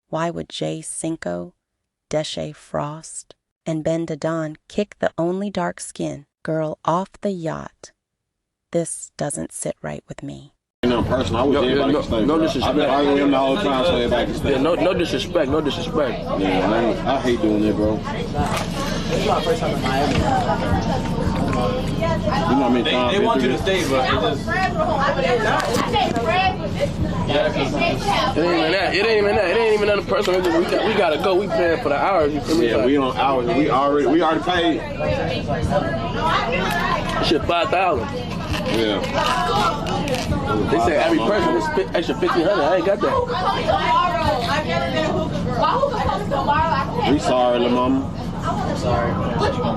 Why would Cinco, Deshae Frost, and BenDaDonn kick the only dark-skinned girl off the yacht? This doesn't sit right with me. No disrespect. I've been arguing with him the whole time, so everybody can stay. Yeah, no disrespect. Yeah, I hate doing it, bro. This is my first time in Miami. You know how many times they want you to stay, but it just... It ain't even that. It ain't even nothing personal. We gotta go. We paying for the hours. You feel me? Yeah, we on hours. We already paid. Shit, 5,000. Yeah. They say every person is extra 1,500. I ain't got that. We sorry, La Mama. Sorry.